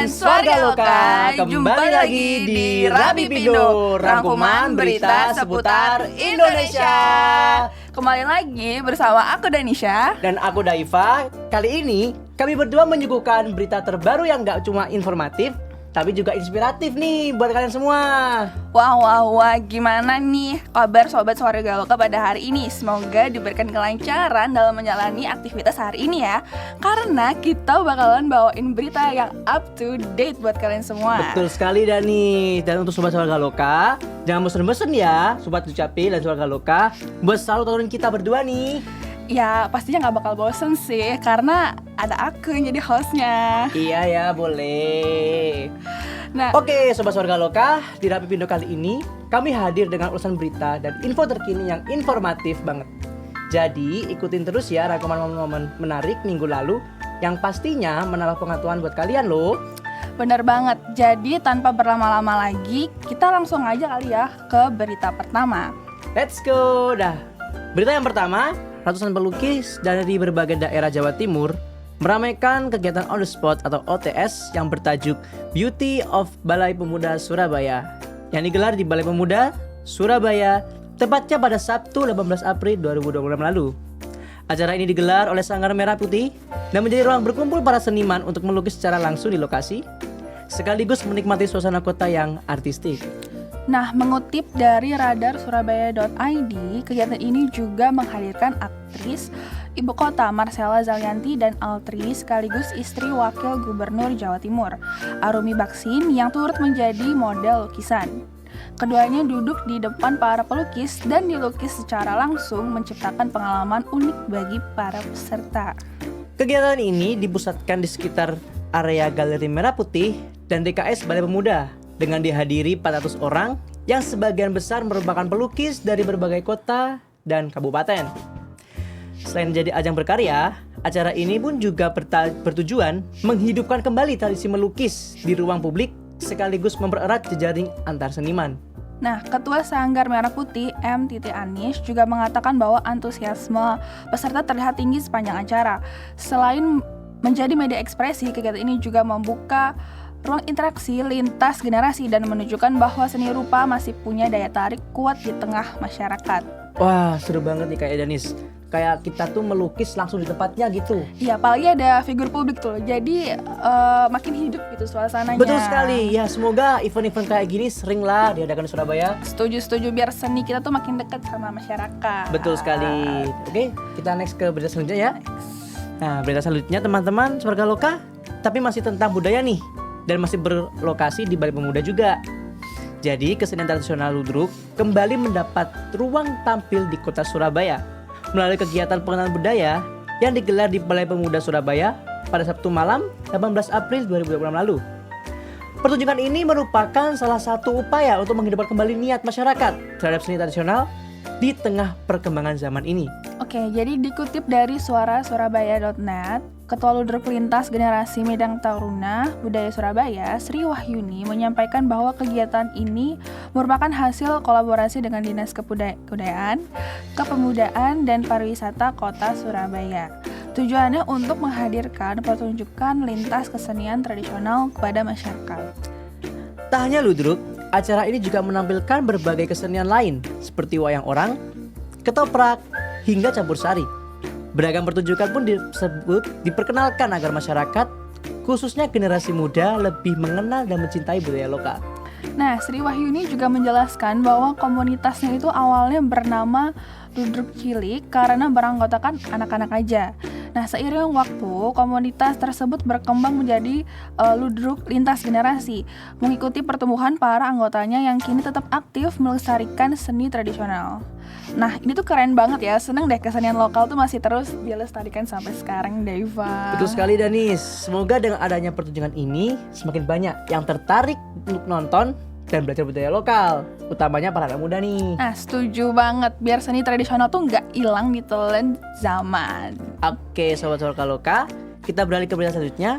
dan Swarga Loka, kembali lagi di Rabipindo, rangkuman berita seputar Indonesia. Kembali lagi bersama aku Danisha Dan aku Daiva. Kali ini kami berdua menyuguhkan berita terbaru yang gak cuma informatif, tapi juga inspiratif nih buat kalian semua. Wah, gimana nih kabar Sobat Swarga Loka pada hari ini? Semoga diberikan kelancaran dalam menjalani aktivitas hari ini ya. Karena kita bakalan bawain berita yang up to date buat kalian semua. Betul sekali Dani. Dan untuk Sobat Swarga Loka, jangan bosan-bosan ya Sobat Ducapil dan Swarga Loka buat selalu tontonin kita berdua nih. Ya pastinya gak bakal bosen sih, karena ada aku yang jadi hostnya. Iya ya, boleh. Nah, Oke, Sobat Swarga Loka, di Rabipindo kali ini kami hadir dengan ulasan berita dan info terkini yang informatif banget. Jadi ikutin terus ya rangkuman momen-momen menarik minggu lalu yang pastinya menambah pengetahuan buat kalian loh. bener banget. Jadi tanpa berlama-lama lagi, kita langsung aja kali ya ke berita pertama. Let's go dah. Berita yang pertama, ratusan pelukis dari berbagai daerah Jawa Timur meramaikan kegiatan on the spot atau OTS yang bertajuk Beauty of Balai Pemuda Surabaya yang digelar di Balai Pemuda Surabaya tepatnya pada Sabtu 18 April 2026 lalu. Acara ini digelar oleh Sanggar Merah Putih dan menjadi ruang berkumpul para seniman untuk melukis secara langsung di lokasi sekaligus menikmati suasana kota yang artistik. Nah, mengutip dari radarsurabaya.id, kegiatan ini juga menghadirkan aktris ibu kota Marcella Zalianty dan altri sekaligus istri wakil gubernur Jawa Timur, Arumi Baksin, yang turut menjadi model lukisan. Keduanya duduk di depan para pelukis dan dilukis secara langsung, menciptakan pengalaman unik bagi para peserta. Kegiatan ini dipusatkan di sekitar area Galeri Merah Putih dan DKS Balai Pemuda dengan dihadiri 400 orang yang sebagian besar merupakan pelukis dari berbagai kota dan kabupaten. Selain jadi ajang berkarya, acara ini pun juga bertujuan menghidupkan kembali tradisi melukis di ruang publik sekaligus mempererat jejaring antar seniman. Nah, Ketua Sanggar Merah Putih M. Anies juga mengatakan bahwa antusiasme peserta terlihat tinggi sepanjang acara. Selain menjadi media ekspresi, kegiatan ini juga membuka ruang interaksi lintas generasi dan menunjukkan bahwa seni rupa masih punya daya tarik kuat di tengah masyarakat. Wah, seru banget nih kayak Danis. Kayak kita tuh melukis langsung di tempatnya gitu. Iya, apalagi ada figur publik tuh. Jadi makin hidup gitu suasananya. Betul sekali. Ya, semoga event-event kayak gini sering lah diadakan di Surabaya. Setuju biar seni kita tuh makin dekat sama masyarakat. Betul sekali. Oke, kita next ke berita selanjutnya ya. Nah, berita selanjutnya teman-teman Swarga Loka, tapi masih tentang budaya nih. Dan masih berlokasi di Balai Pemuda juga. Jadi kesenian tradisional ludruk kembali mendapat ruang tampil di kota Surabaya melalui kegiatan pengenalan budaya yang digelar di Balai Pemuda Surabaya pada Sabtu malam 18 April 2026 lalu. Pertunjukan ini merupakan salah satu upaya untuk menghidupkan kembali niat masyarakat terhadap seni tradisional di tengah perkembangan zaman ini. Oke, jadi dikutip dari suarasurabaya.net, Ketua Ludruk Lintas Generasi Medang Taruna Budaya Surabaya, Sri Wahyuni, menyampaikan bahwa kegiatan ini merupakan hasil kolaborasi dengan Dinas Kebudayaan, Kepemudaan, dan Pariwisata Kota Surabaya. Tujuannya untuk menghadirkan pertunjukan lintas kesenian tradisional kepada masyarakat. Tak hanya ludruk, acara ini juga menampilkan berbagai kesenian lain seperti wayang orang, ketoprak, hingga campur sari. Beragam pertunjukan pun diperkenalkan agar masyarakat, khususnya generasi muda, lebih mengenal dan mencintai budaya lokal. Nah, Sri Wahyuni juga menjelaskan bahwa komunitasnya itu awalnya bernama Ludruk Cilik karena beranggotakan anak-anak aja. Nah, seiring waktu, komunitas tersebut berkembang menjadi Ludruk Lintas Generasi, mengikuti pertumbuhan para anggotanya yang kini tetap aktif melestarikan seni tradisional. Nah, ini tuh keren banget ya, seneng deh kesenian lokal tuh masih terus dilestarikan sampai sekarang, Deva. Betul sekali Danis, semoga dengan adanya pertunjukan ini semakin banyak yang tertarik untuk nonton dan belajar budaya lokal, utamanya para anak muda nih. Nah, setuju banget, biar seni tradisional tuh nggak hilang ditelan zaman. Oke, Sobat Swarga Loka, kita beralih ke berita selanjutnya.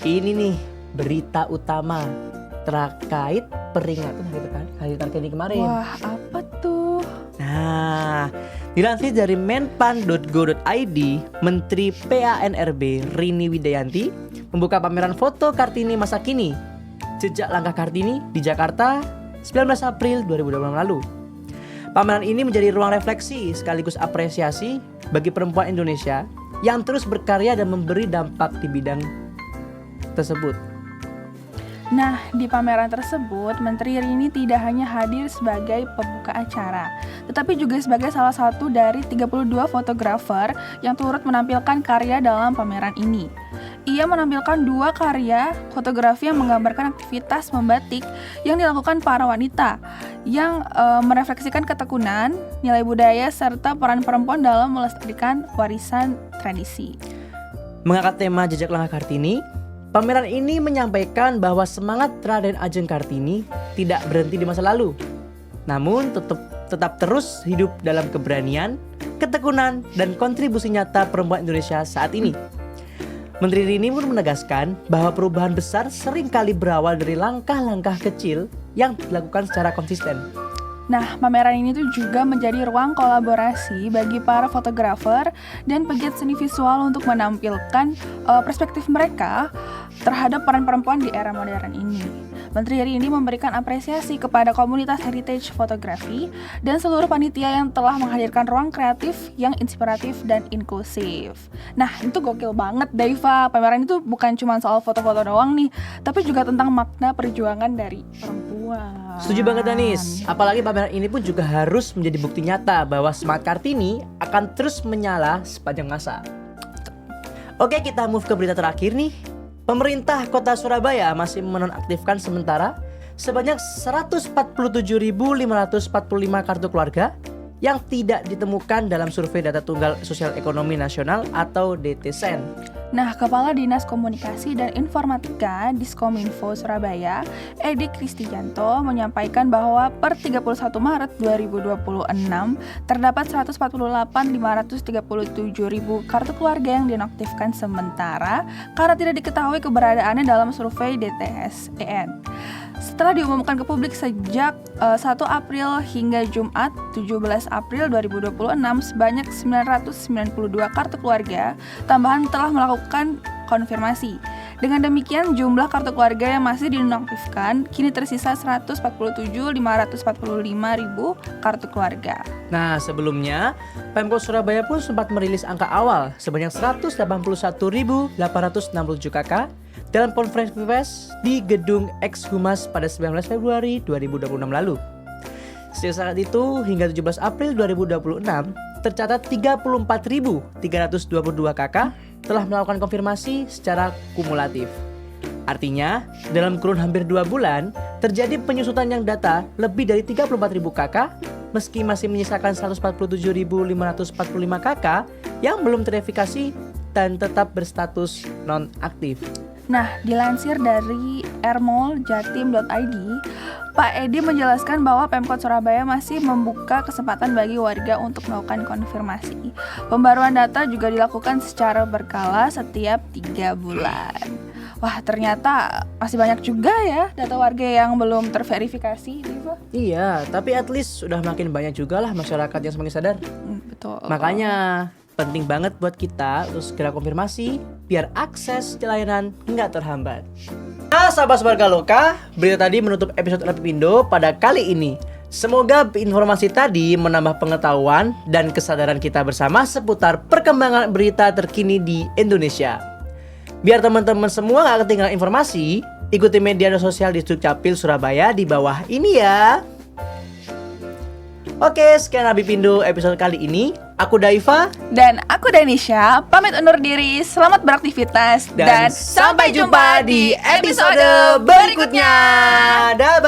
Ini nih, berita utama terkait peringatan Hari Kartini kemarin. Wah, apa tuh? Nah, dilansir dari menpan.go.id, Menteri PANRB Rini Widayanti membuka pameran foto Kartini masa kini, Jejak Langkah Kartini di Jakarta 19 April 2020 lalu. Pameran ini menjadi ruang refleksi sekaligus apresiasi bagi perempuan Indonesia yang terus berkarya dan memberi dampak di bidang tersebut. Nah, di pameran tersebut, Menteri Rini tidak hanya hadir sebagai pembuka acara, tetapi juga sebagai salah satu dari 32 fotografer yang turut menampilkan karya dalam pameran ini. Ia menampilkan 2 karya fotografi yang menggambarkan aktivitas membatik yang dilakukan para wanita, yang merefleksikan ketekunan, nilai budaya, serta peran perempuan dalam melestarikan warisan tradisi. Mengangkat tema Jejak Langkah Kartini, pameran ini menyampaikan bahwa semangat Raden Ajeng Kartini tidak berhenti di masa lalu, namun tetap terus hidup dalam keberanian, ketekunan, dan kontribusi nyata perempuan Indonesia saat ini. Menteri Rini pun menegaskan bahwa perubahan besar seringkali berawal dari langkah-langkah kecil yang dilakukan secara konsisten. Nah, pameran ini tuh juga menjadi ruang kolaborasi bagi para fotografer dan pegiat seni visual untuk menampilkan perspektif mereka terhadap peran perempuan di era modern ini. Menteri Rini memberikan apresiasi kepada komunitas heritage fotografi dan seluruh panitia yang telah menghadirkan ruang kreatif yang inspiratif dan inklusif. Nah, itu gokil banget, Daiva. Pameran itu bukan cuma soal foto-foto doang nih, tapi juga tentang makna perjuangan dari perempuan. Setuju banget Danis, apalagi pameran ini pun juga harus menjadi bukti nyata bahwa semangat Kartini akan terus menyala sepanjang masa. Oke, kita move ke berita terakhir nih. Pemerintah Kota Surabaya masih menonaktifkan sementara sebanyak 147.545 kartu keluarga yang tidak ditemukan dalam survei data tunggal sosial ekonomi nasional atau DTSEN. Nah, Kepala Dinas Komunikasi dan Informatika Diskominfo Surabaya, Edi Kristijanto, menyampaikan bahwa per 31 Maret 2026 terdapat 148.537.000 kartu keluarga yang dinonaktifkan sementara karena tidak diketahui keberadaannya dalam survei DTSEN. Setelah diumumkan ke publik sejak 1 April hingga Jumat 17 April 2026, sebanyak 992 kartu keluarga tambahan telah melakukan konfirmasi. Dengan demikian, jumlah kartu keluarga yang masih dinonaktifkan kini tersisa 147.545.000 kartu keluarga. Nah, sebelumnya Pemkot Surabaya pun sempat merilis angka awal sebanyak 181.867 KK dalam konferensi pers di Gedung Ex-Humas pada 19 Februari 2026 lalu. Sejak saat itu hingga 17 April 2026 tercatat 34.322 KK telah melakukan konfirmasi secara kumulatif. Artinya, dalam kurun hampir 2 bulan terjadi penyusutan yang data lebih dari 34.000 KK meski masih menyisakan 147.545 KK yang belum terverifikasi dan tetap berstatus non-aktif. Nah, dilansir dari ermoljatim.id, Pak Edi menjelaskan bahwa Pemkot Surabaya masih membuka kesempatan bagi warga untuk melakukan konfirmasi. Pembaruan data juga dilakukan secara berkala setiap 3 bulan. Wah, ternyata masih banyak juga ya data warga yang belum terverifikasi, Diva. Iya, tapi at least sudah makin banyak juga lah masyarakat yang semakin sadar. Betul. Makanya penting banget buat kita untuk segera konfirmasi biar akses layanan nggak terhambat. Nah, sahabat Loka, berita tadi menutup episode Rapipindo pada kali ini. Semoga informasi tadi menambah pengetahuan dan kesadaran kita bersama seputar perkembangan berita terkini di Indonesia. Biar teman-teman semua nggak ketinggalan informasi, ikuti media sosial di Dukcapil Surabaya di bawah ini ya. Oke, sekian Rapipindo episode kali ini. Aku Daiva dan aku Danisha, pamit undur diri. Selamat beraktivitas dan sampai jumpa di episode berikutnya. Dah.